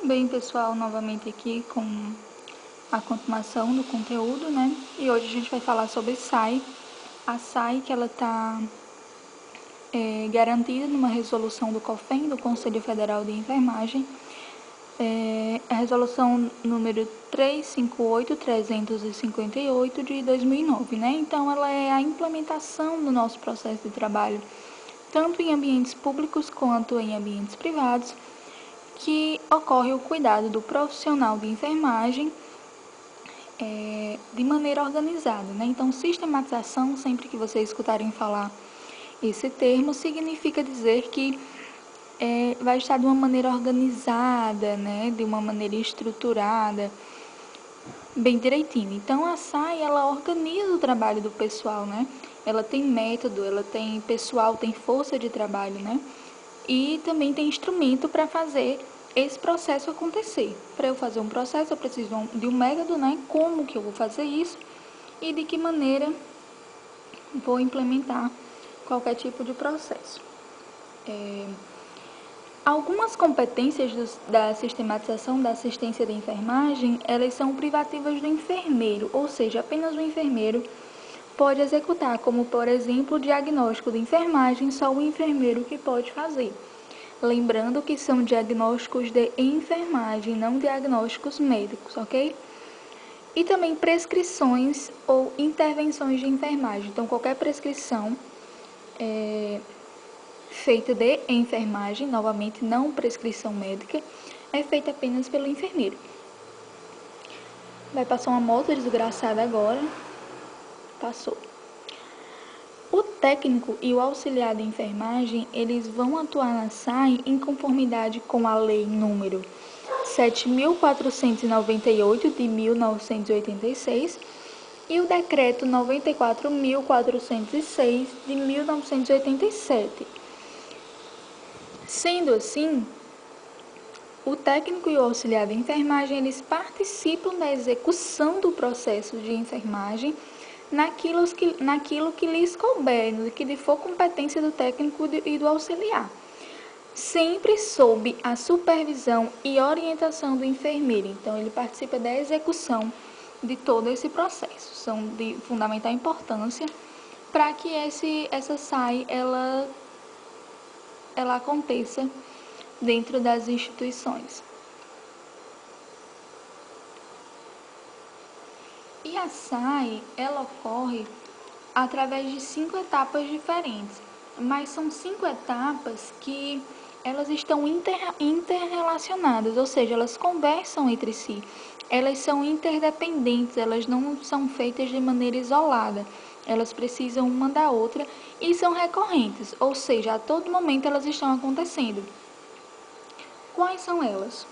Bem, pessoal, novamente aqui com a continuação do conteúdo, né? E hoje a gente vai falar sobre SAI. A SAI que ela está garantida numa resolução do COFEN, do Conselho Federal de Enfermagem, a resolução número 358/358 de 2009, né? Então, ela é a implementação do nosso processo de trabalho, tanto em ambientes públicos quanto em ambientes privados, que ocorre o cuidado do profissional de enfermagem de maneira organizada, né? Então, sistematização, sempre que vocês escutarem falar esse termo, significa dizer que vai estar de uma maneira organizada, né? De uma maneira estruturada, bem direitinho. Então, a SAI, ela organiza o trabalho do pessoal, né? Ela tem método, ela tem pessoal, tem força de trabalho, né? E também tem instrumento para fazer esse processo acontecer. Para eu fazer um processo, eu preciso de um método, né? Como que eu vou fazer isso e de que maneira vou implementar qualquer tipo de processo. Algumas competências da sistematização da assistência de enfermagem, elas são privativas do enfermeiro, ou seja, apenas o enfermeiro pode executar, como por exemplo o diagnóstico de enfermagem, só o enfermeiro que pode fazer. Lembrando que são diagnósticos de enfermagem, não diagnósticos médicos, ok? E também prescrições ou intervenções de enfermagem. Então, qualquer prescrição feita de enfermagem, novamente não prescrição médica, é feita apenas pelo enfermeiro. Vai passar uma moto desgraçada agora. Passou. O técnico e o auxiliar de enfermagem, eles vão atuar na SAI em conformidade com a lei número 7.498 de 1986 e o decreto 94.406 de 1987. Sendo assim, o técnico e o auxiliar de enfermagem, eles participam da execução do processo de enfermagem naquilo que lhes couber, no que for competência do técnico e do auxiliar, sempre sob a supervisão e orientação do enfermeiro. Então, ele participa da execução de todo esse processo. São de fundamental importância para que essa SAI ela aconteça dentro das instituições. E a SAI, ela ocorre através de 5 etapas diferentes, mas são 5 etapas que elas estão interrelacionadas, ou seja, elas conversam entre si, elas são interdependentes, elas não são feitas de maneira isolada, elas precisam uma da outra e são recorrentes, ou seja, a todo momento elas estão acontecendo. Quais são elas?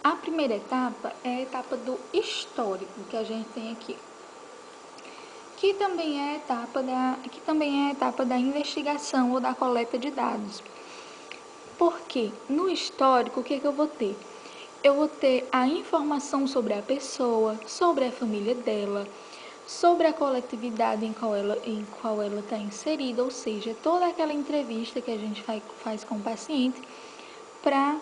A primeira etapa é a etapa do histórico que a gente tem aqui, que também é a etapa da investigação ou da coleta de dados. Porque no histórico, o que eu vou ter? Eu vou ter a informação sobre a pessoa, sobre a família dela, sobre a coletividade em qual ela está inserida, ou seja, toda aquela entrevista que a gente faz com o paciente para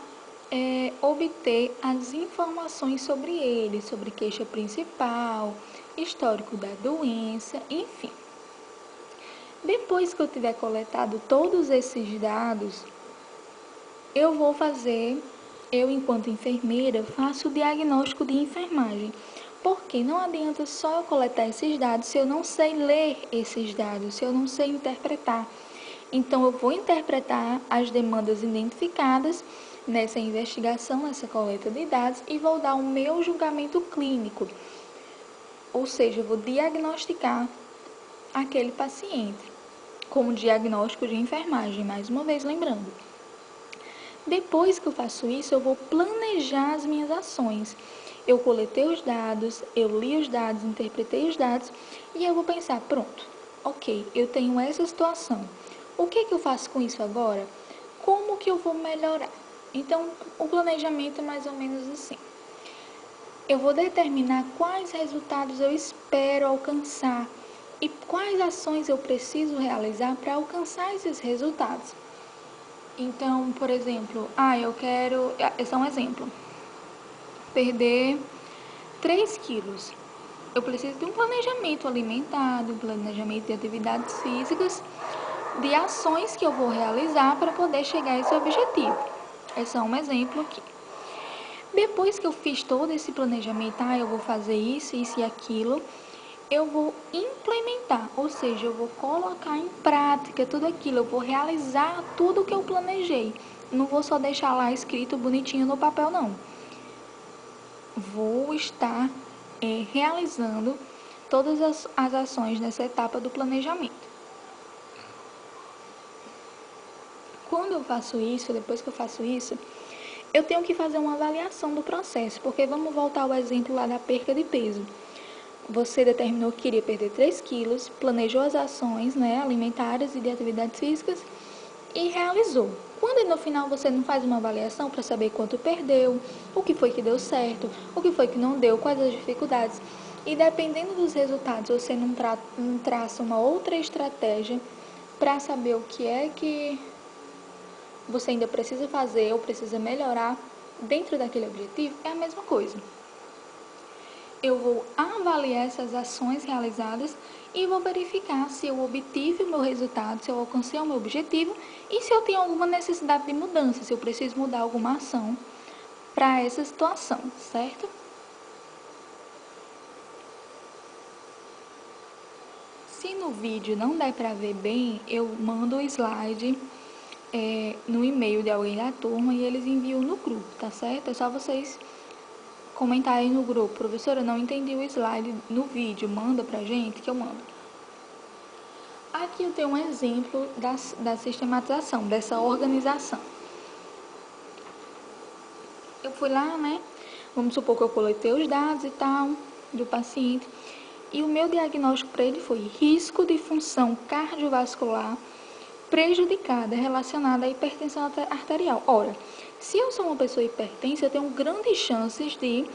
obter as informações sobre ele, sobre queixa principal, histórico da doença, enfim. Depois que eu tiver coletado todos esses dados, eu enquanto enfermeira, faço o diagnóstico de enfermagem. Porque não adianta só eu coletar esses dados se eu não sei ler esses dados, se eu não sei interpretar. Então, eu vou interpretar as demandas identificadas nessa investigação, nessa coleta de dados e vou dar o meu julgamento clínico. Ou seja, eu vou diagnosticar aquele paciente, como diagnóstico de enfermagem, mais uma vez lembrando. Depois que eu faço isso, eu vou planejar as minhas ações. Eu coletei os dados, eu li os dados, interpretei os dados e eu vou pensar, pronto, ok, eu tenho essa situação. O que eu faço com isso agora? Como que eu vou melhorar? Então, o planejamento é mais ou menos assim. Eu vou determinar quais resultados eu espero alcançar e quais ações eu preciso realizar para alcançar esses resultados. Então, por exemplo, eu quero, esse é um exemplo, perder 3 quilos. Eu preciso de um planejamento alimentar, de um planejamento de atividades físicas, de ações que eu vou realizar para poder chegar a esse objetivo. Esse é um exemplo aqui. Depois que eu fiz todo esse planejamento, eu vou fazer isso, isso e aquilo, eu vou implementar, ou seja, eu vou colocar em prática tudo aquilo, eu vou realizar tudo o que eu planejei. Não vou só deixar lá escrito bonitinho no papel, não. Vou estar realizando todas as ações nessa etapa do planejamento. Quando eu faço isso, depois que eu faço isso, eu tenho que fazer uma avaliação do processo, porque vamos voltar ao exemplo lá da perca de peso. Você determinou que queria perder 3 quilos, planejou as ações alimentares e de atividades físicas e realizou. Quando no final você não faz uma avaliação para saber quanto perdeu, o que foi que deu certo, o que foi que não deu, quais as dificuldades, e dependendo dos resultados você não traça uma outra estratégia para saber o que é que você ainda precisa fazer ou precisa melhorar dentro daquele objetivo, é a mesma coisa. Eu vou avaliar essas ações realizadas e vou verificar se eu obtive o meu resultado, se eu alcancei o meu objetivo e se eu tenho alguma necessidade de mudança, se eu preciso mudar alguma ação para essa situação, certo? Se no vídeo não der para ver bem, eu mando o slide no e-mail de alguém da turma e eles enviam no grupo, tá certo? É só vocês comentarem no grupo: professora, eu não entendi o slide no vídeo, manda pra gente que eu mando. Aqui eu tenho um exemplo da sistematização, dessa organização. Eu fui lá, vamos supor que eu coletei os dados e tal do paciente e o meu diagnóstico para ele foi risco de função cardiovascular prejudicada relacionada à hipertensão arterial. Ora, se eu sou uma pessoa hipertensa, eu tenho grandes chances de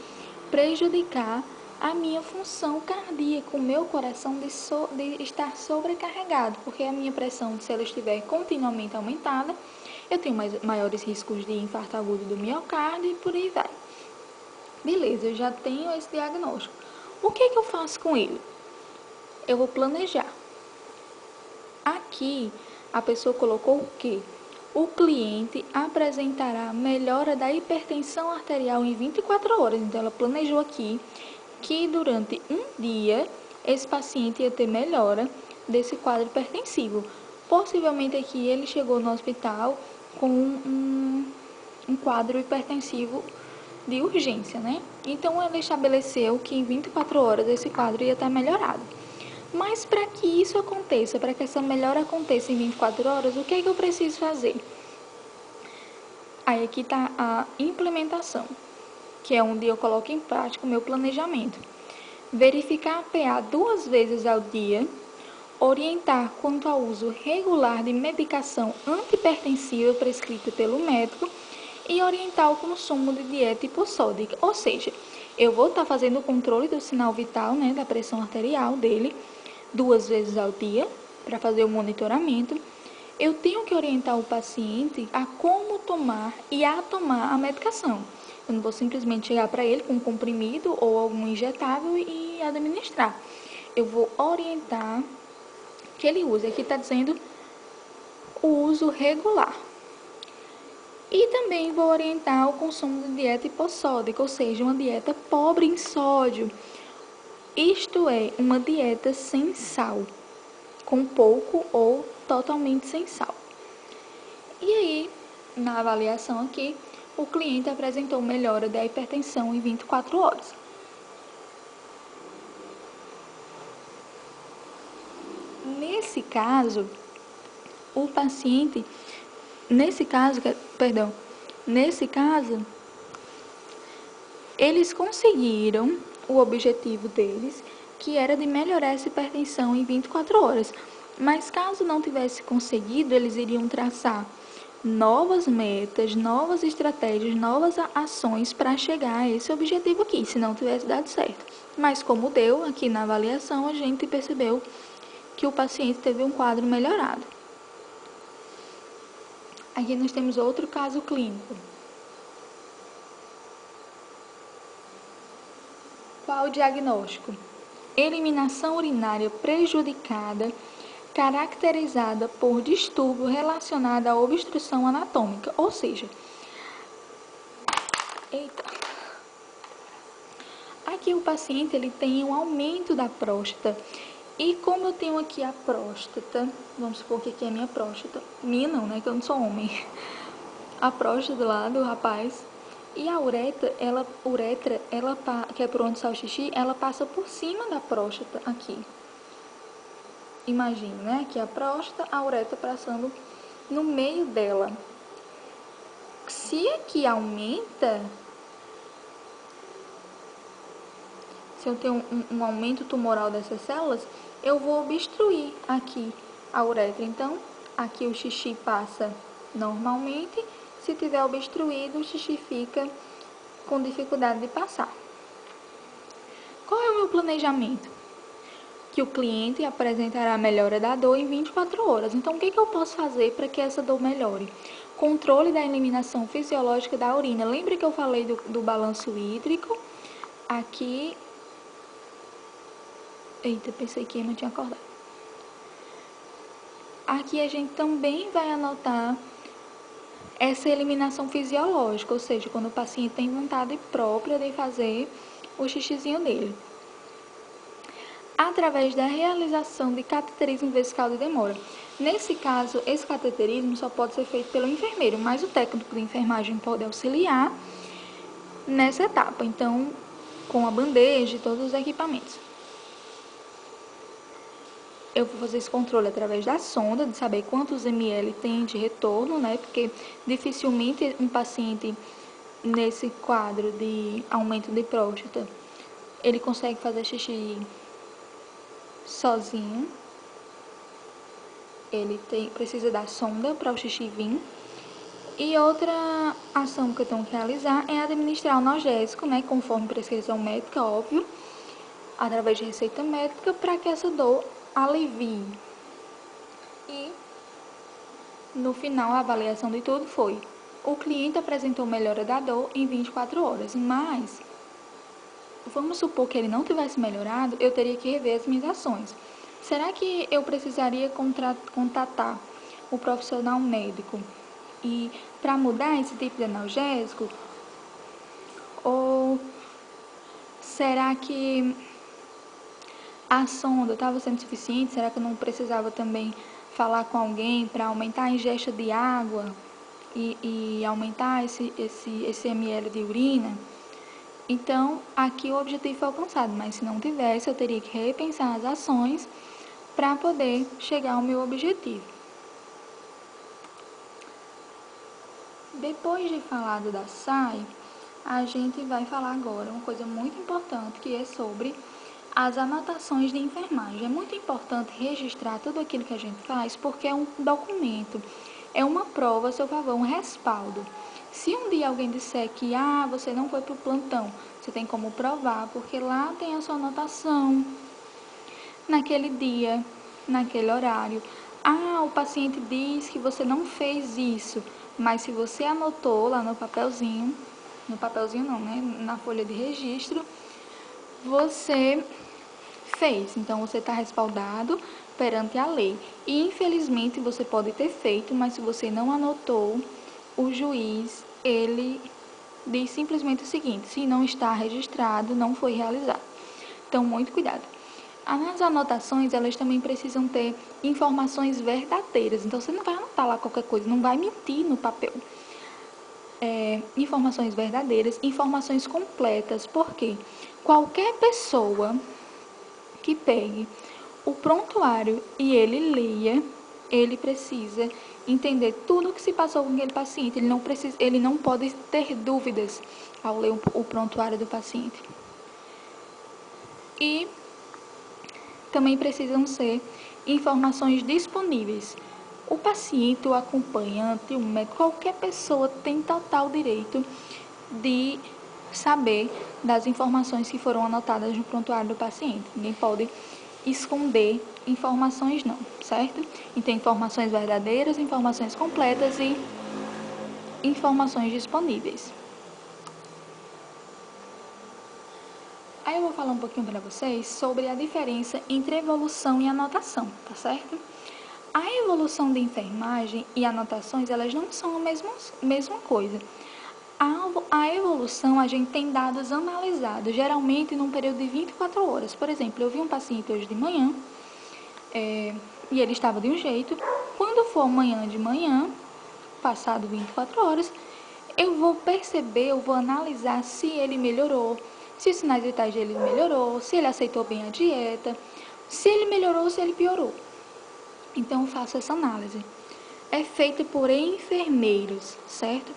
prejudicar a minha função cardíaca, o meu coração de estar sobrecarregado, porque a minha pressão, se ela estiver continuamente aumentada, eu tenho maiores riscos de infarto agudo do miocárdio e por aí vai. Beleza, eu já tenho esse diagnóstico. O que eu faço com ele? Eu vou planejar. Aqui, a pessoa colocou o quê? O cliente apresentará melhora da hipertensão arterial em 24 horas. Então, ela planejou aqui que durante um dia esse paciente ia ter melhora desse quadro hipertensivo. Possivelmente aqui ele chegou no hospital com um quadro hipertensivo de urgência, Então, ela estabeleceu que em 24 horas esse quadro ia estar melhorado. Mas para que isso aconteça, para que essa melhora aconteça em 24 horas, o que eu preciso fazer? Aí aqui está a implementação, que é onde eu coloco em prática o meu planejamento. Verificar a PA 2 vezes ao dia, orientar quanto ao uso regular de medicação antihipertensiva prescrita pelo médico e orientar o consumo de dieta hipossódica. Ou seja, eu vou estar fazendo o controle do sinal vital, da pressão arterial dele, 2 vezes ao dia, para fazer o monitoramento. Eu tenho que orientar o paciente a como tomar e a tomar a medicação. Eu não vou simplesmente chegar para ele com um comprimido ou algum injetável e administrar. Eu vou orientar que ele use. Aqui está dizendo o uso regular. E também vou orientar o consumo de dieta hipossódica, ou seja, uma dieta pobre em sódio. Isto é, uma dieta sem sal, com pouco ou totalmente sem sal. E aí, na avaliação aqui, o cliente apresentou melhora da hipertensão em 24 horas. Nesse caso, eles conseguiram o objetivo deles, que era de melhorar essa hipertensão em 24 horas. Mas caso não tivesse conseguido, eles iriam traçar novas metas, novas estratégias, novas ações para chegar a esse objetivo aqui, se não tivesse dado certo. Mas como deu, aqui na avaliação, a gente percebeu que o paciente teve um quadro melhorado. Aqui nós temos outro caso clínico. Qual o diagnóstico? Eliminação urinária prejudicada, caracterizada por distúrbio relacionado à obstrução anatômica, ou seja, aqui o paciente ele tem um aumento da próstata. E como eu tenho aqui a próstata, vamos supor que aqui é minha próstata, minha não, né, que eu não sou homem, a próstata lá do rapaz, e a uretra, que é por onde sai o xixi, ela passa por cima da próstata aqui. Imagina, né, aqui a próstata, a uretra passando no meio dela. Se aqui aumenta, se eu tenho um aumento tumoral dessas células, eu vou obstruir aqui a uretra. Então, aqui o xixi passa normalmente. Se tiver obstruído, o xixi fica com dificuldade de passar. Qual é o meu planejamento? Que o cliente apresentará melhora da dor em 24 horas. Então, o que eu posso fazer para que essa dor melhore? Controle da eliminação fisiológica da urina. Lembra que eu falei do balanço hídrico? Aqui... Eita, pensei que não tinha acordado. Aqui a gente também vai anotar essa eliminação fisiológica, ou seja, quando o paciente tem vontade própria de fazer o xixizinho dele. Através da realização de cateterismo vesical de demora. Nesse caso, esse cateterismo só pode ser feito pelo enfermeiro, mas o técnico de enfermagem pode auxiliar nessa etapa, então, com a bandeja e todos os equipamentos. Eu vou fazer esse controle através da sonda, de saber quantos ml tem de retorno, né? Porque dificilmente um paciente nesse quadro de aumento de próstata, ele consegue fazer xixi sozinho. Ele precisa da sonda para o xixi vir. E outra ação que eu tenho que realizar é administrar o analgésico, né? Conforme prescrição médica, óbvio, através de receita médica, para que essa dor alivie. E no final a avaliação de tudo foi: o cliente apresentou melhora da dor em 24 horas, mas vamos supor que ele não tivesse melhorado, eu teria que rever as minhas ações. Será que eu precisaria contatar o profissional médico e para mudar esse tipo de analgésico? Ou será que a sonda estava sendo suficiente? Será que eu não precisava também falar com alguém para aumentar a ingesta de água e aumentar esse ml de urina? Então, aqui o objetivo foi alcançado, mas se não tivesse, eu teria que repensar as ações para poder chegar ao meu objetivo. Depois de falado da SAI, a gente vai falar agora uma coisa muito importante, que é sobre as anotações de enfermagem. É muito importante registrar tudo aquilo que a gente faz, porque é um documento, é uma prova a seu favor, um respaldo. Se um dia alguém disser que você não foi para o plantão, você tem como provar, porque lá tem a sua anotação, naquele dia, naquele horário. O paciente diz que você não fez isso, mas se você anotou lá no papelzinho não, né? Na folha de registro, você fez. Então, você está respaldado perante a lei. E, infelizmente, você pode ter feito, mas se você não anotou, o juiz, ele diz simplesmente o seguinte: se não está registrado, não foi realizado. Então, muito cuidado. As anotações, elas também precisam ter informações verdadeiras. Então, você não vai anotar lá qualquer coisa, não vai mentir no papel. Informações verdadeiras, informações completas, porque qualquer pessoa que pegue o prontuário e ele leia, ele precisa entender tudo o que se passou com aquele paciente. Ele não pode ter dúvidas ao ler o prontuário do paciente. E também precisam ser informações disponíveis. O paciente, o acompanhante, o médico, qualquer pessoa tem total direito de saber das informações que foram anotadas no prontuário do paciente. Ninguém pode esconder informações não, certo? Então, informações verdadeiras, informações completas e informações disponíveis. Aí eu vou falar um pouquinho para vocês sobre a diferença entre evolução e anotação, tá certo? A evolução de enfermagem e anotações, elas não são a mesma coisa. A evolução, a gente tem dados analisados, geralmente num período de 24 horas. Por exemplo, eu vi um paciente hoje de manhã, e ele estava de um jeito. Quando for amanhã de manhã, passado 24 horas, eu vou perceber, eu vou analisar se ele melhorou, se os sinais vitais dele melhorou, se ele aceitou bem a dieta, se ele melhorou ou se ele piorou. Então, eu faço essa análise. É feita por enfermeiros, certo?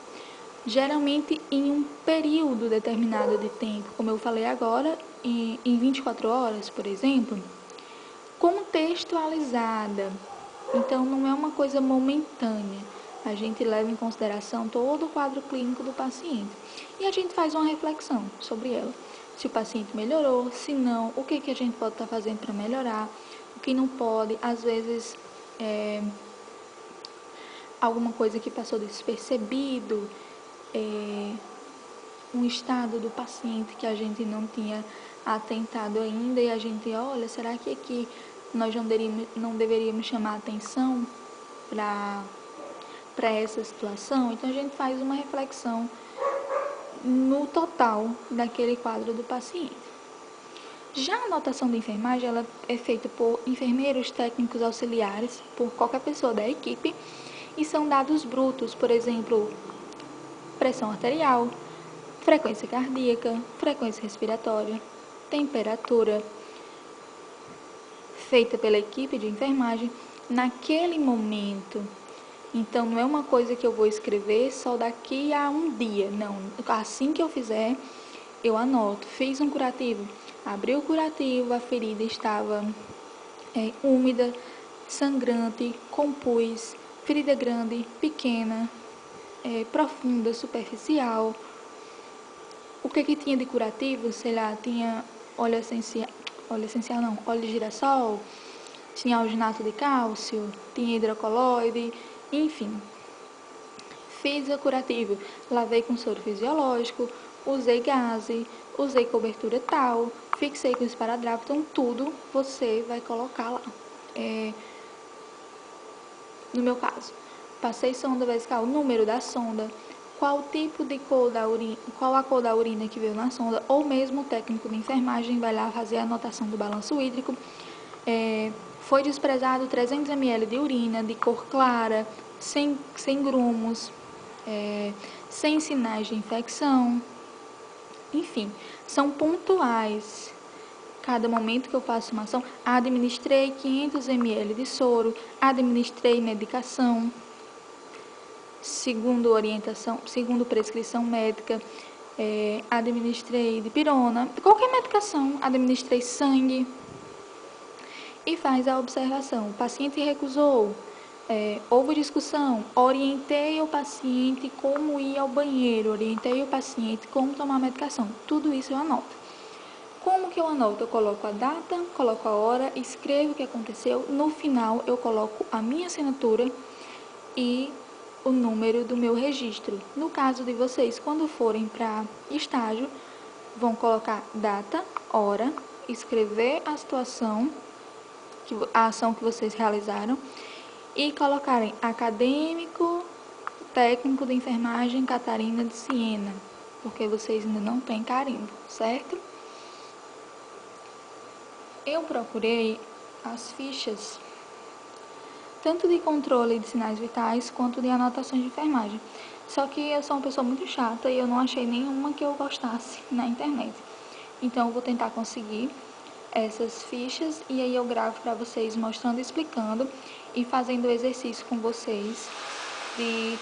Geralmente em um período determinado de tempo, como eu falei agora, em 24 horas, por exemplo, contextualizada. Então, não é uma coisa momentânea. A gente leva em consideração todo o quadro clínico do paciente. E a gente faz uma reflexão sobre ela. Se o paciente melhorou, se não, o que a gente pode estar fazendo para melhorar, o que não pode, às vezes, alguma coisa que passou despercebido, um estado do paciente que a gente não tinha atentado ainda e a gente, olha, será que aqui nós não deveríamos chamar atenção para essa situação? Então, a gente faz uma reflexão no total daquele quadro do paciente. Já a anotação de enfermagem, ela é feita por enfermeiros, técnicos auxiliares, por qualquer pessoa da equipe, e são dados brutos, por exemplo, pressão arterial, frequência cardíaca, frequência respiratória, temperatura, feita pela equipe de enfermagem naquele momento. Então, não é uma coisa que eu vou escrever só daqui a um dia, não. Assim que eu fizer, eu anoto. Fiz um curativo, abri o curativo, a ferida estava úmida, sangrante, com pus, ferida grande, pequena, profunda, superficial. O que tinha de curativo? Sei lá, tinha óleo de girassol, tinha alginato de cálcio, tinha hidrocoloide, enfim. Fiz o curativo, lavei com soro fisiológico, usei gaze, usei cobertura tal, fixei com esparadrapo, então tudo você vai colocar lá. No meu caso, passei sonda vesical, o número da sonda, qual tipo de cor da urina, qual a cor da urina que veio na sonda, ou mesmo o técnico de enfermagem vai lá fazer a anotação do balanço hídrico. Foi desprezado 300 ml de urina de cor clara, sem grumos, sem sinais de infecção. Enfim, são pontuais. Cada momento que eu faço uma ação, administrei 500 ml de soro, administrei medicação, segundo orientação, segundo prescrição médica, administrei dipirona, qualquer medicação, administrei sangue. E faz a observação. O paciente recusou, houve discussão, orientei o paciente como ir ao banheiro, orientei o paciente como tomar a medicação. Tudo isso eu anoto. Como que eu anoto? Eu coloco a data, coloco a hora, escrevo o que aconteceu. No final, eu coloco a minha assinatura e o número do meu registro. No caso de vocês, quando forem para estágio, vão colocar data, hora, escrever a situação, a ação que vocês realizaram e colocarem acadêmico, técnico de enfermagem Catarina de Siena, porque vocês ainda não têm carimbo, certo? Eu procurei as fichas tanto de controle de sinais vitais quanto de anotações de enfermagem. Só que eu sou uma pessoa muito chata e eu não achei nenhuma que eu gostasse na internet. Então eu vou tentar conseguir essas fichas e aí eu gravo para vocês mostrando, explicando e fazendo o exercício com vocês de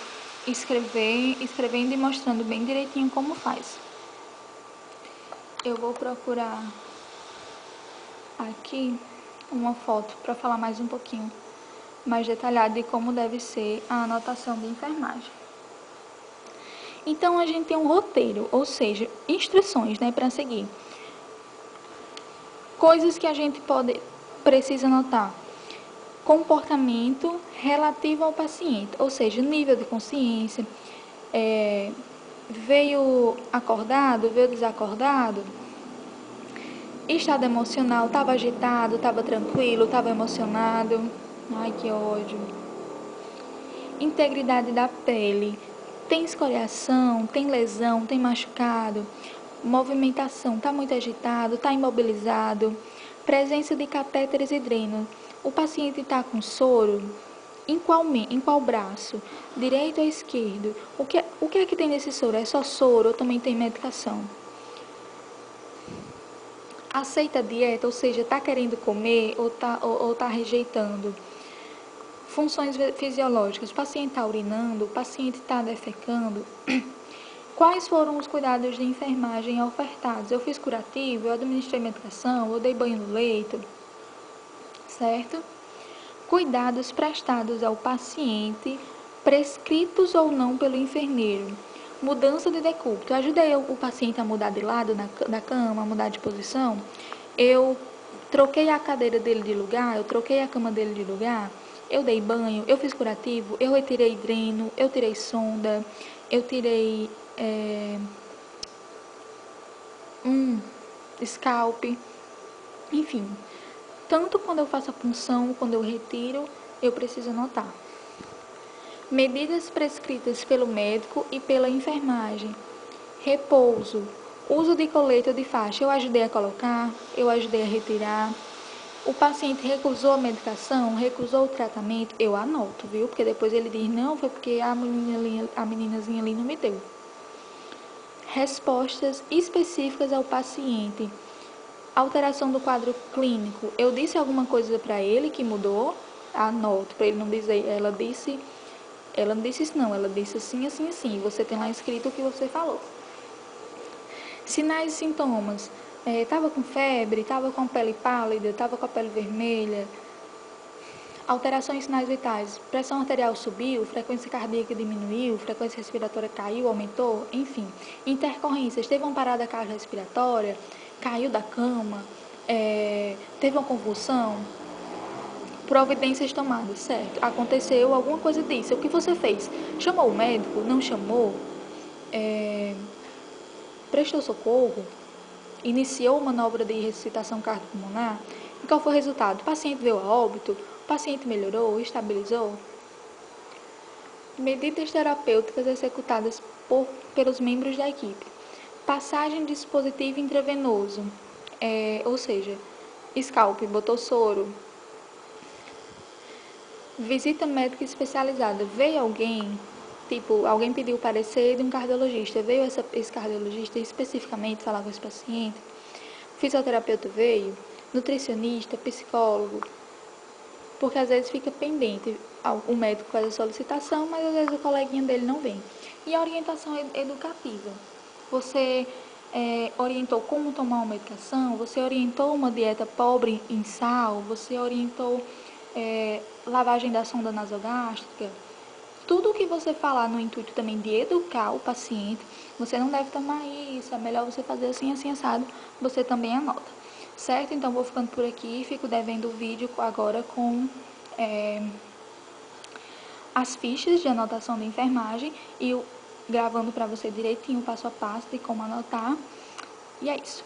escrevendo e mostrando bem direitinho como faz. Eu vou procurar aqui uma foto para falar mais um pouquinho mais detalhado de como deve ser a anotação de enfermagem. Então a gente tem um roteiro, ou seja, instruções, para seguir. Coisas que a gente precisa anotar. Comportamento relativo ao paciente, ou seja, nível de consciência, Veio acordado, veio desacordado? Estado emocional, estava agitado, estava tranquilo, estava emocionado? Ai, que ódio. Integridade da pele. Tem escoriação, tem lesão, tem machucado. Movimentação, está muito agitado, está imobilizado. Presença de catéteres e dreno. O paciente está com soro? Em qual braço? Direito ou esquerdo? O que é que tem nesse soro? É só soro ou também tem medicação? Aceita a dieta, ou seja, está querendo comer ou tá rejeitando? Funções fisiológicas. O paciente está urinando, o paciente está defecando. Quais foram os cuidados de enfermagem ofertados? Eu fiz curativo, eu administrei medicação, eu dei banho no leito, certo? Cuidados prestados ao paciente, prescritos ou não pelo enfermeiro. Mudança de decúbito. Eu ajudei o paciente a mudar de lado da cama, a mudar de posição. Eu troquei a cadeira dele de lugar, eu troquei a cama dele de lugar. Eu dei banho, eu fiz curativo, eu retirei dreno, eu tirei sonda, eu tirei scalp, enfim. Tanto quando eu faço a punção, quando eu retiro, eu preciso anotar. Medidas prescritas pelo médico e pela enfermagem. Repouso. Uso de colete ou de faixa. Eu ajudei a colocar, eu ajudei a retirar. O paciente recusou a medicação, recusou o tratamento, eu anoto, viu? Porque depois ele diz, não, foi porque a meninazinha ali não me deu. Respostas específicas ao paciente. Alteração do quadro clínico. Eu disse alguma coisa para ele que mudou? Anoto, para ele não dizer, ela não disse isso não, ela disse assim, assim, assim. Você tem lá escrito o que você falou. Sinais e sintomas. Estava com febre, estava com a pele pálida, estava com a pele vermelha. Alterações em sinais vitais. Pressão arterial subiu, frequência cardíaca diminuiu, frequência respiratória caiu, aumentou, enfim. Intercorrências. Teve uma parada cardiorrespiratória, caiu da cama, teve uma convulsão. Providências tomadas, certo? Aconteceu alguma coisa disso. O que você fez? Chamou o médico? Não chamou? Prestou socorro? Iniciou manobra de ressuscitação cardiopulmonar? E qual foi o resultado? O paciente veio a óbito? O paciente melhorou? Estabilizou? Medidas terapêuticas executadas pelos membros da equipe. Passagem de dispositivo intravenoso, ou seja, scalp, botou soro. Visita médica especializada. Veio alguém, tipo, alguém pediu o parecer de um cardiologista. Veio esse cardiologista especificamente falar com esse paciente. O fisioterapeuta veio, nutricionista, psicólogo. Porque às vezes fica pendente. O médico faz a solicitação, mas às vezes o coleguinha dele não vem. E a orientação educativa. Você orientou como tomar uma medicação, você orientou uma dieta pobre em sal, você orientou lavagem da sonda nasogástrica. Tudo o que você falar no intuito também de educar o paciente, você não deve tomar isso, é melhor você fazer assim, assim, assado, você também anota. Certo? Então, vou ficando por aqui, fico devendo o vídeo agora com as fichas de anotação da enfermagem e gravando para você direitinho o passo a passo de como anotar. E é isso.